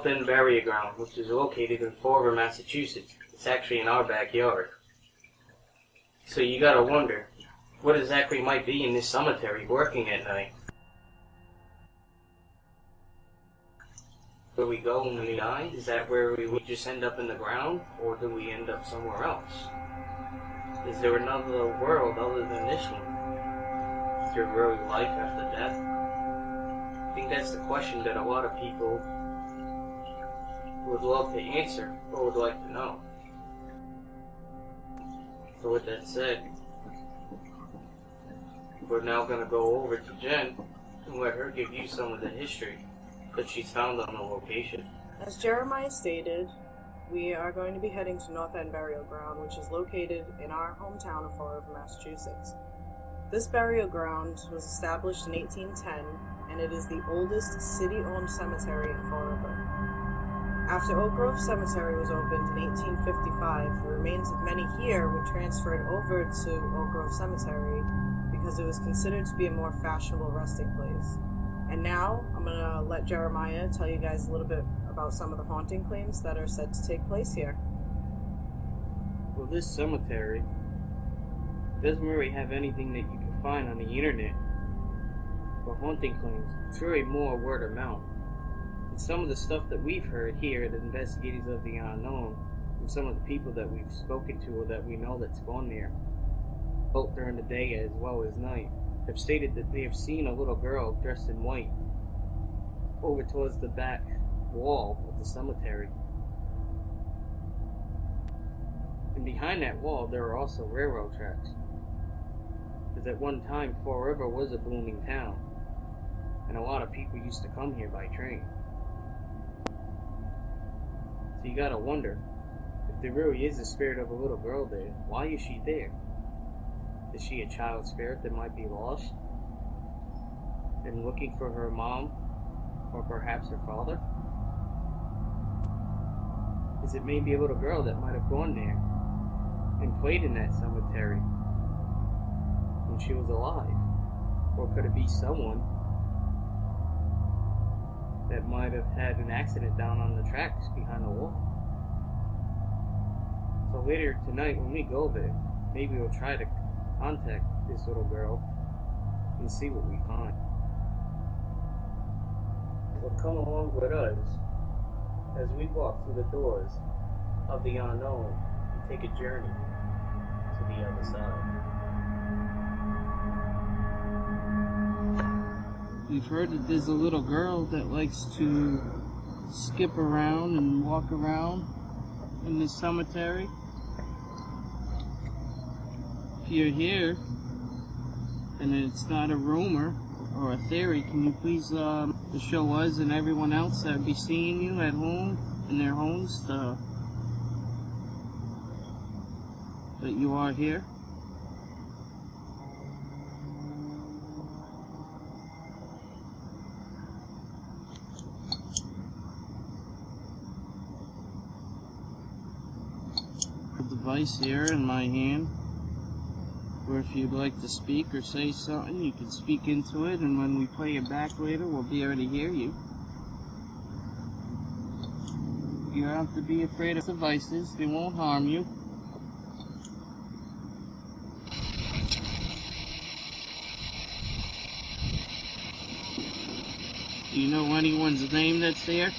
End Burial Ground, which is located in Fall River, Massachusetts. It's actually in our backyard. So you gotta wonder, what exactly might be in this cemetery working at night? Where we go when we die? Is that where we would just end up in the ground? Or do we end up somewhere else? Is there another world other than this one? Is there really life after death? I think that's the question that a lot of people would love to answer, or would like to know. So with that said, we're now going to go over to Jen and let her give you some of the history that she's found on the location. As Jeremiah stated, we are going to be heading to North End Burial Ground, which is located in our hometown of Fall River, Massachusetts. This burial ground was established in 1810, and it is the oldest city-owned cemetery in Fall River. After Oak Grove Cemetery was opened in 1855, the remains of many here were transferred over to Oak Grove Cemetery because it was considered to be a more fashionable resting place. And now, I'm going to let Jeremiah tell you guys a little bit about some of the haunting claims that are said to take place here. Well, this cemetery doesn't really have anything that you can find on the internet for haunting claims. It's really more word of mouth. And some of the stuff that we've heard here at Investigators of the Unknown, from some of the people that we've spoken to or that we know that's gone there, both during the day as well as night, have stated that they have seen a little girl dressed in white over towards the back wall of the cemetery. And behind that wall there are also railroad tracks. Because at one time Fall River was a booming town, and a lot of people used to come here by train. So you gotta wonder, if there really is a spirit of a little girl there, why is she there? Is she a child spirit that might be lost and looking for her mom or perhaps her father? Is it maybe a little girl that might have gone there and played in that cemetery when she was alive? Or could it be someone that might have had an accident down on the tracks behind the wall? So later tonight when we go there, maybe we'll try to contact this little girl and see what we find. Well, come along with us as we walk through the doors of the unknown and take a journey to the other side. We've heard that there's a little girl that likes to skip around and walk around in this cemetery. If you're here, and it's not a rumor or a theory, can you please show us and everyone else that would be seeing you at home, in their homes, that you are here? The device here in my hand, or if you'd like to speak or say something, you can speak into it, and when we play it back later, we'll be able to hear you. You don't have to be afraid of devices, they won't harm you. Do you know anyone's name that's there?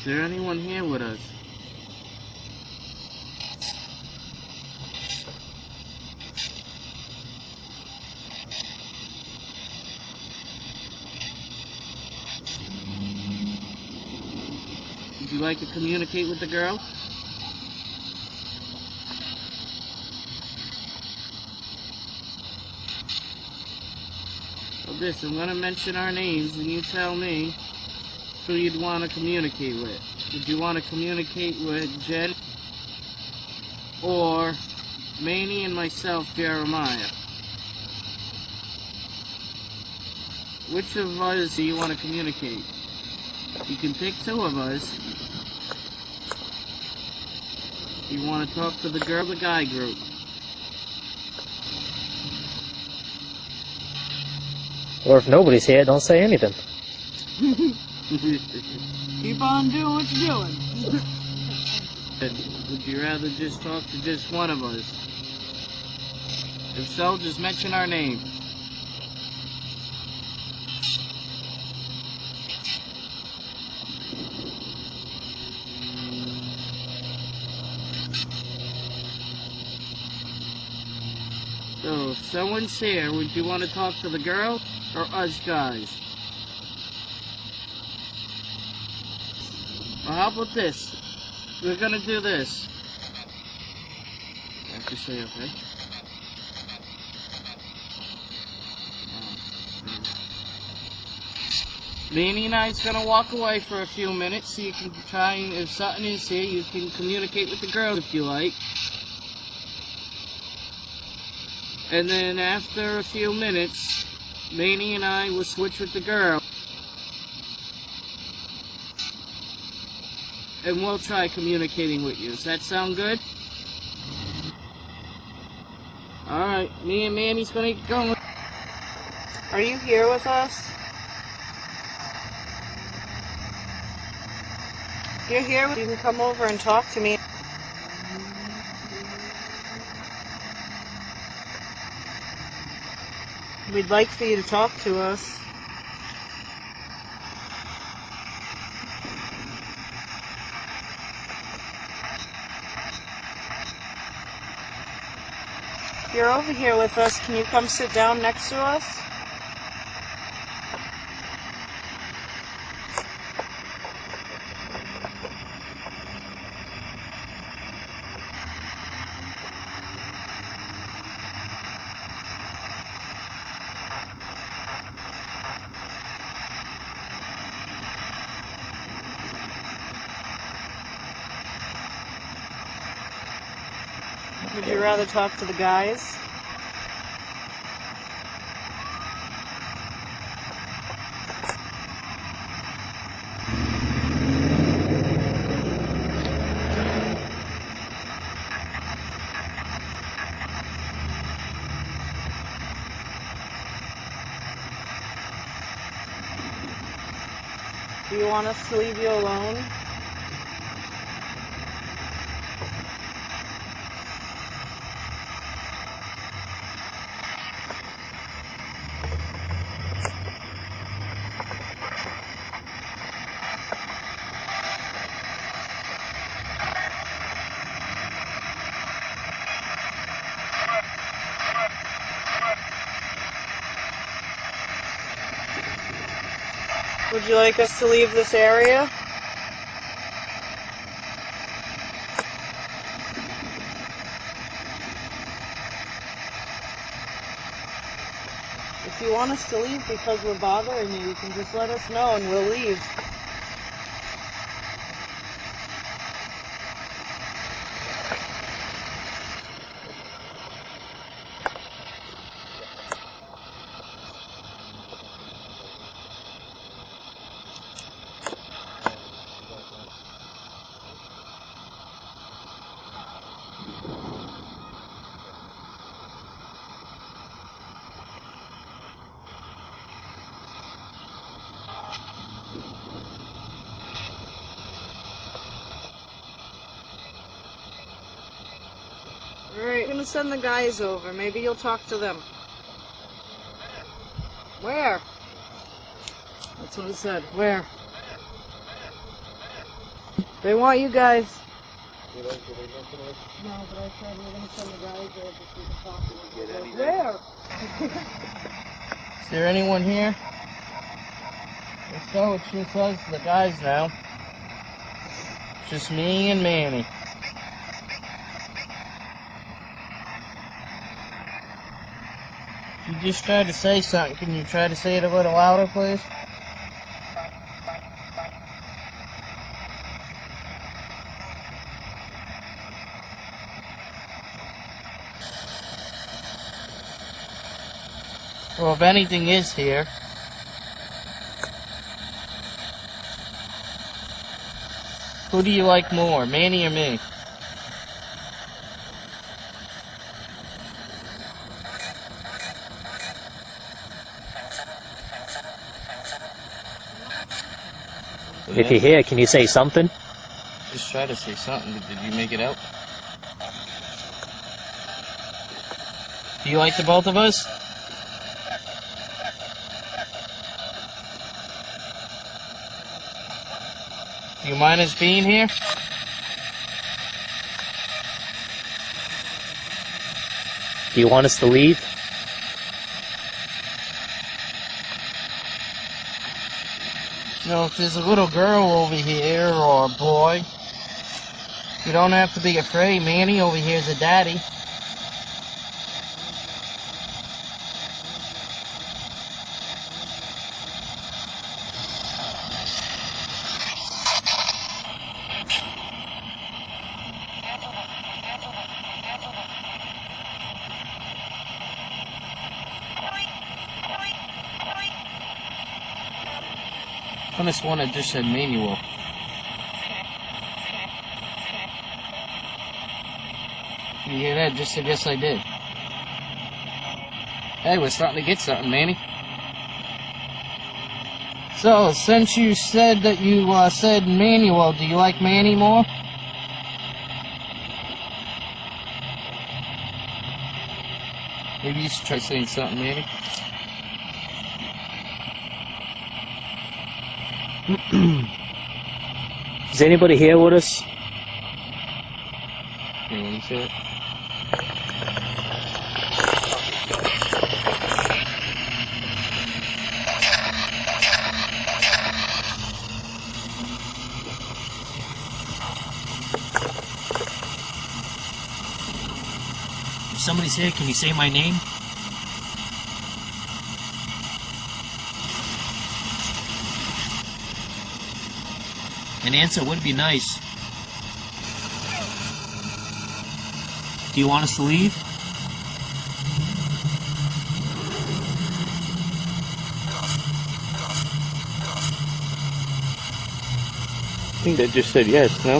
Is there anyone here with us? Would you like to communicate with the girl? Well, this, I'm going to mention our names and you tell me who you'd want to communicate with. Would you want to communicate with Jen or Manny and myself, Jeremiah? Which of us do you want to communicate? You can pick two of us. You want to talk to the girl or the guy group? Or if nobody's here, don't say anything. Keep on doing what you're doing. Would you rather just talk to just one of us? If so, just mention our name. So, if someone's here, would you want to talk to the girl or us guys? Well, how about this? We're gonna do this. I have to say, okay? Manny and I's gonna walk away for a few minutes so you can try and, if something is here, you can communicate with the girl if you like. And then after a few minutes, Manny and I will switch with the girl. And we'll try communicating with you. Does that sound good? Alright, me and Manny's gonna get going. Are you here with us? If you're here, you can come over and talk to me. We'd like for you to talk to us. If you're over here with us, can you come sit down next to us? Would you rather talk to the guys? Do you want us to leave you alone? Would you like us to leave this area? If you want us to leave because we're bothering you, you can just let us know and we'll leave. Alright, I'm gonna send the guys over. Maybe you'll talk to them. Where? That's what it said. Where? They want you guys. No, but I said we're gonna send the guys over so you can talk to them. Where? Is there anyone here? If so, it's just us, the guys now. It's just me and Manny. You just tried to say something. Can you try to say it a little louder, please? Well, if anything is here, who do you like more, Manny or me? If you're here, can you say something? Just try to say something. Did you make it out? Do you like the both of us? Do you mind us being here? Do you want us to leave? You know, if there's a little girl over here or a boy, you don't have to be afraid. Manny over here's a daddy. I just one that just said manual. You hear that? Just said yes, I did. Hey, we're starting to get something, Manny. So, since you said that you said manual, do you like Manny more? Maybe you should try saying something, Manny. Is anybody here with us? Here, let me see it. If somebody's here, can you say my name? An answer would be nice. Do you want us to leave? I think they just said yes, no?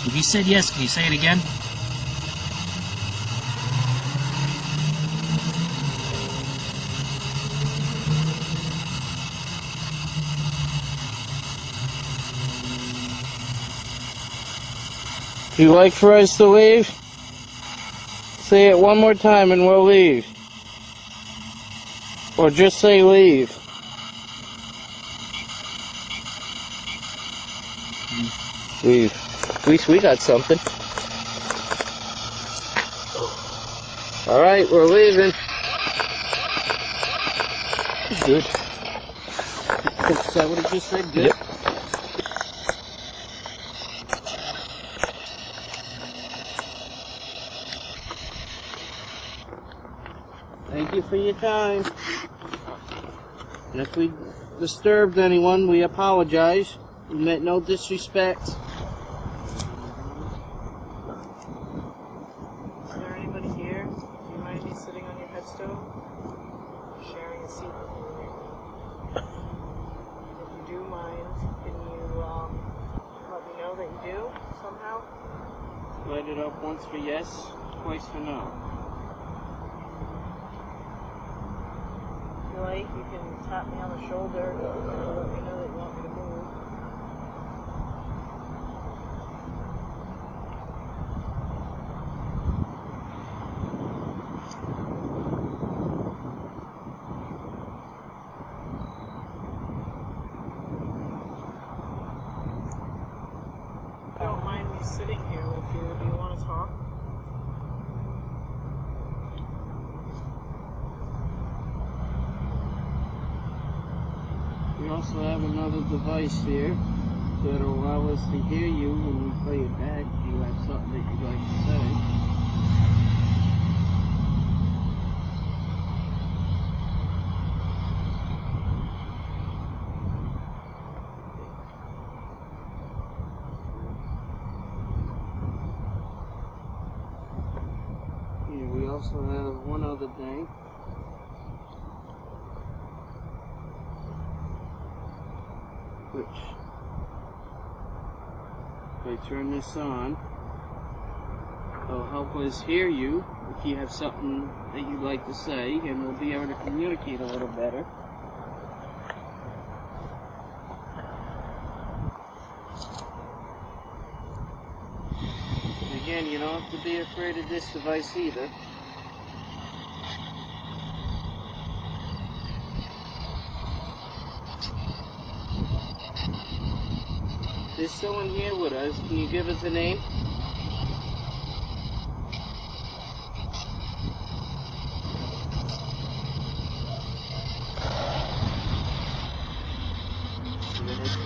If you said yes, can you say it again? Do you like for us to leave? Say it one more time and we'll leave. Or just say leave. Leave. At least we got something. Alright, we're leaving. Good. Is that what he just said? Good? Yep. Thank you for your time. And if we disturbed anyone, we apologize. We meant no disrespect. Is there anybody here? Do you mind me sitting on your headstone? Sharing a seat with you. If you do mind, can you let me know that you do somehow? Light it up once for yes, twice for no. If you like, you can tap me on the shoulder and let me know that you want me to move. If you don't mind me sitting here with you, do you want to talk? We also have another device here that'll allow us to hear you when we play it back if you have something that you'd like to say. Here, we also have one other thing. Which, if I turn this on, it'll help us hear you if you have something that you'd like to say, and we'll be able to communicate a little better. don't have to be afraid of this device either. There's someone here with us. Can you give us a name?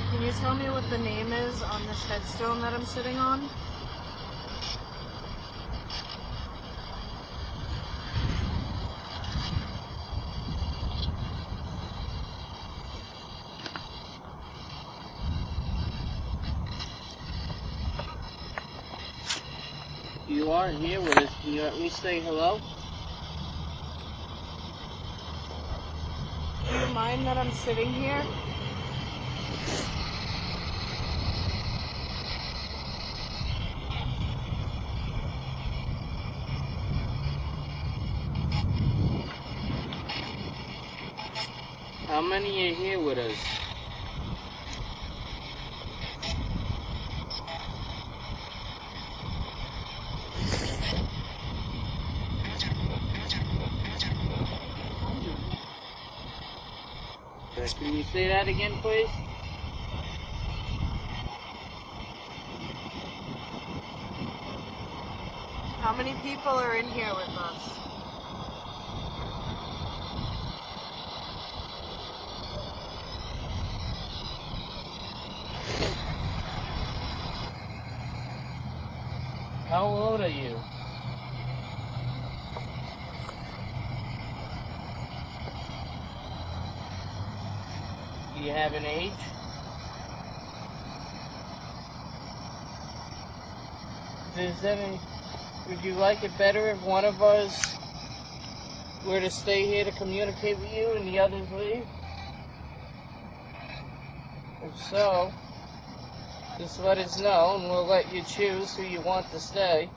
Can you tell me what the name is on this headstone that I'm sitting on? You are here with us. Can you at least say hello? Do you mind that I'm sitting here? How many are here with us? Can you say that again, please? How many people are in here with us? How old are you? Do you have an age? Would you like it better if one of us were to stay here to communicate with you and the others leave? If so, just let us know and we'll let you choose who you want to stay.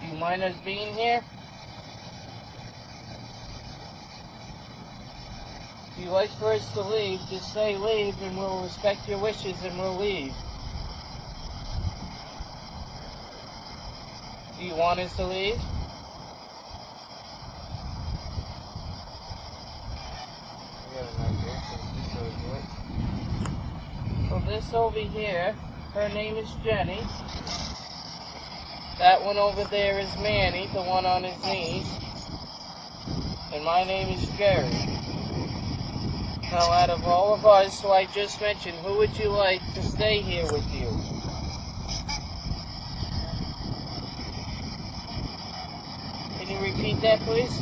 Do you mind us being here? If you'd like for us to leave, just say leave and we'll respect your wishes and we'll leave. Do you want us to leave? So this over here, her name is Jenny. That one over there is Manny, the one on his knees. And my name is Jerry. Now, out of all of us who I just mentioned, who would you like to stay here with you? Can you repeat that, please?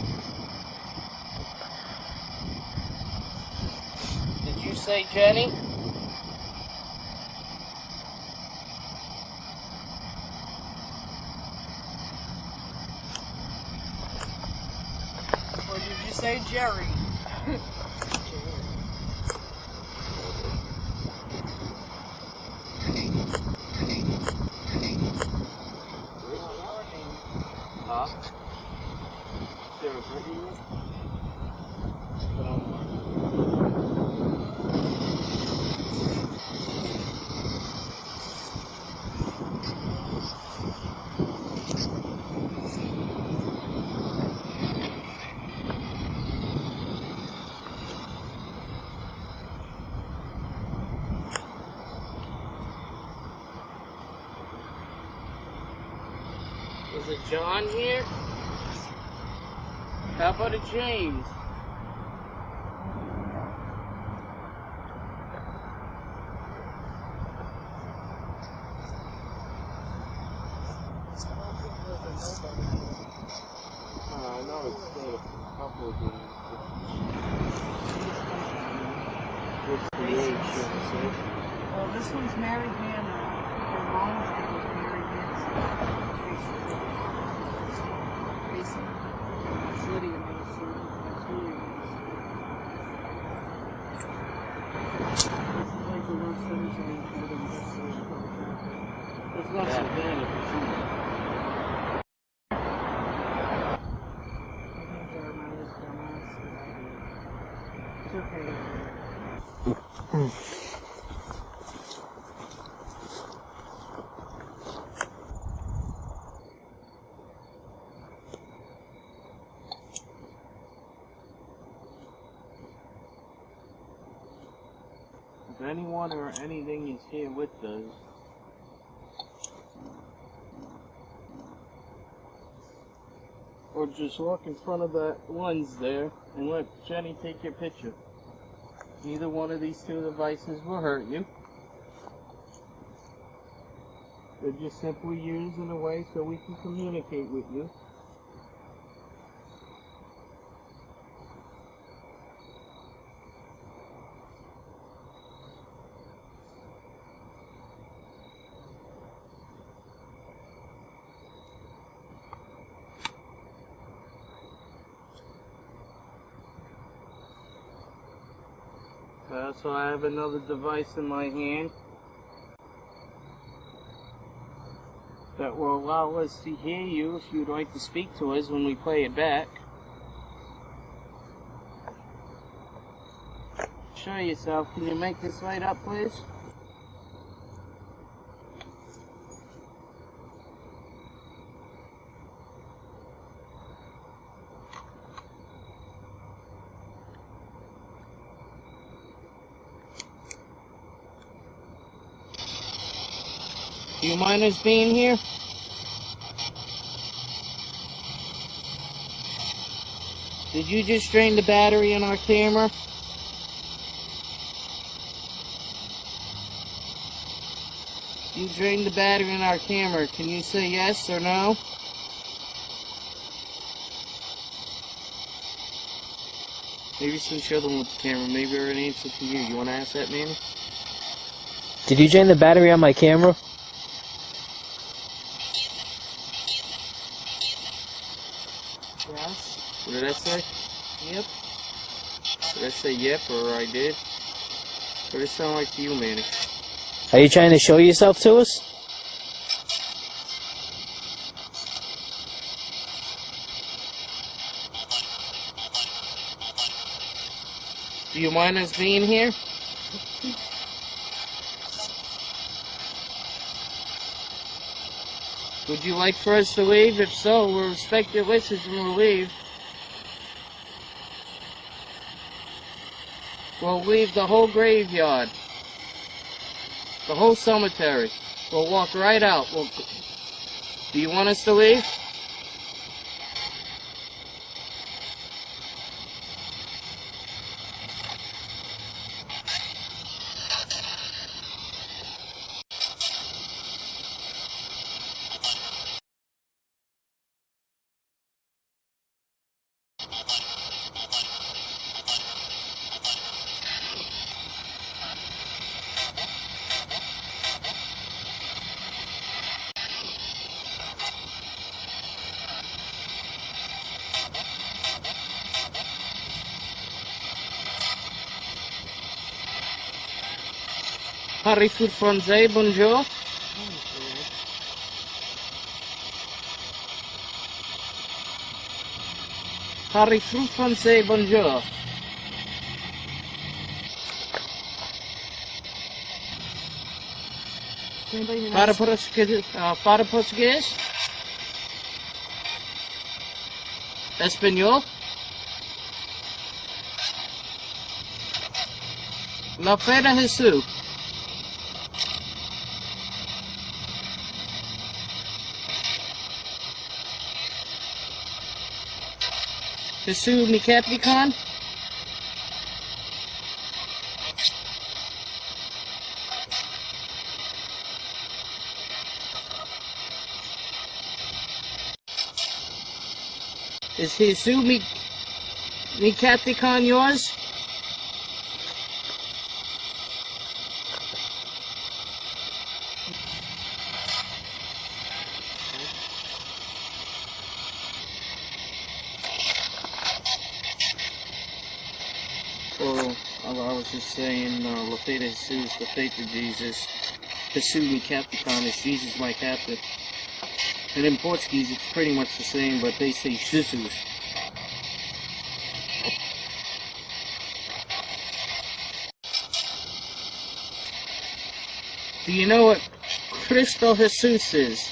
Did you say Jenny? Or did you say Jerry? Huh? Sarah, what are you? Is it John here? How about a James? I know it's still a couple of them. What's the age, should I say? Well, this one's Mary Hannah. Her mom's name was Mary Hanson. It's Lydia Mason. That's Julia Mason. This is like the last cemetery for the Indistinct. This It's not so bad if it's in there. I think Jeremiah's dumbass is out here. It's okay. If anyone or anything is here with us, or just walk in front of the lens there and let Jenny take your picture. Neither one of these two devices will hurt you. They're just simply used in a way so we can communicate with you. So I have another device in my hand that will allow us to hear you if you'd like to speak to us when we play it back. Show yourself. Can you make this light up, please? Do you mind us being here? Did you just drain the battery in our camera? You drained the battery in our camera. Can you say yes or no? Maybe since you're the one with the camera, maybe we're an answer to you. You want to ask that, Manny? Did you drain the battery on my camera? Yes. What did I say? Yep. Did I say yep or I did? What did it sound like to you, Manny? Are you trying to show yourself to us? Do you mind us being here? Would you like for us to leave? If so, we'll respect your wishes and we'll leave. We'll leave the whole graveyard. The whole cemetery. We'll walk right out. Do you want us to leave? Harry food français, bonjour. Harry food français, bonjour. Para português? Espanhol? La Feira Jesus. Jesus mi Capricorn? Is Jesus mi Capricorn yours? So, I was just saying, La Fe de Jesus, the faith of Jesus. pursue me Capticon is Jesus my captain. And in Portuguese it's pretty much the same, but they say Jesus. Do you know what Cristo Jesus is?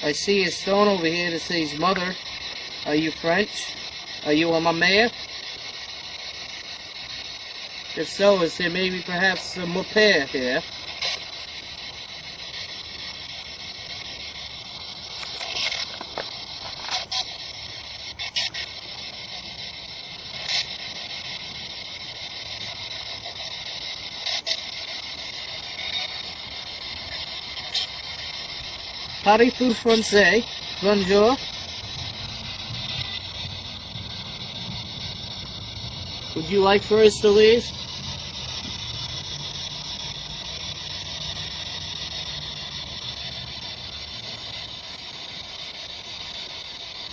I see a stone over here that says, Mother, are you French? Are you a mamma? If so, is there maybe perhaps a mon père here? Parlez-vous français? Bonjour. Would you like for us to leave?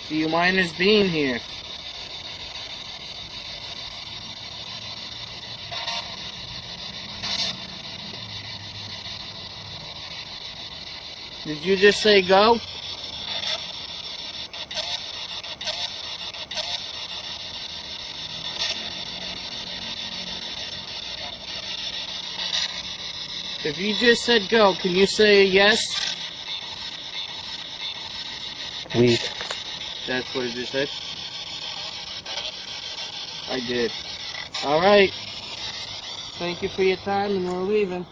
Do you mind us being here? Did you just say go? If you just said go, can you say yes? Oui. That's what it just said? I did. Alright. Thank you for your time, and we're leaving.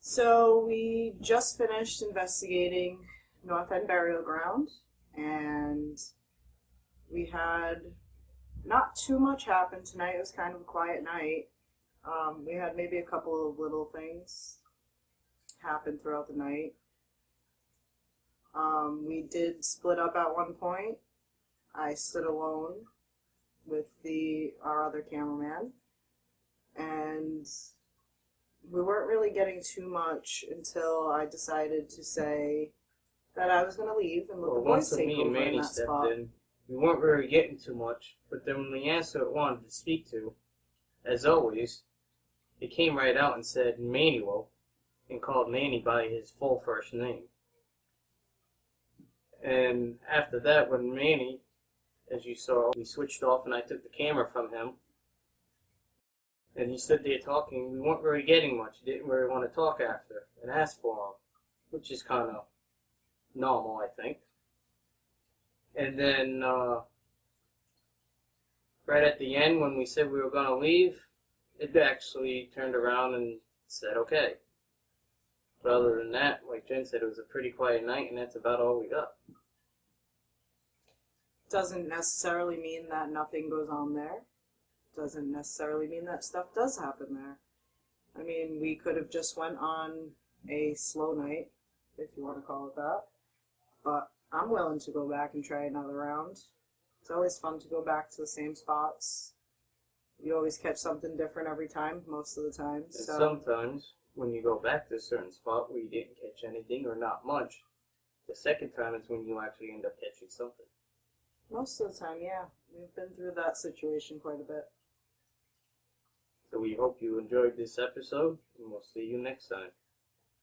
So we just finished investigating North End Burial Ground, and we had not too much happen tonight. It was kind of a quiet night. We had maybe a couple of little things happen throughout the night. We did split up at one point. I stood alone with our other cameraman, and we weren't really getting too much until I decided to say that I was going to leave and let the boys take me and over in Manny that stepped spot. in, we weren't really getting too much, but then when the answer it wanted to speak to, as always, it came right out and said Manuel and called Manny by his full first name. And after that, when Manny, as you saw, we switched off and I took the camera from him, and he stood there talking, we weren't really getting much. He didn't really want to talk after and ask for him, which is kind of normal, I think. And then right at the end, when we said we were going to leave, it actually turned around and said okay. But other than that, like Jen said, it was a pretty quiet night, and that's about all we got. Doesn't necessarily mean that nothing goes on there. Doesn't necessarily mean that stuff does happen there. I mean, we could have just went on a slow night, if you want to call it that. But I'm willing to go back and try another round. It's always fun to go back to the same spots. You always catch something different every time, most of the time. And sometimes, when you go back to a certain spot where you didn't catch anything or not much, the second time is when you actually end up catching something. Most of the time, yeah. We've been through that situation quite a bit. So we hope you enjoyed this episode, and we'll see you next time.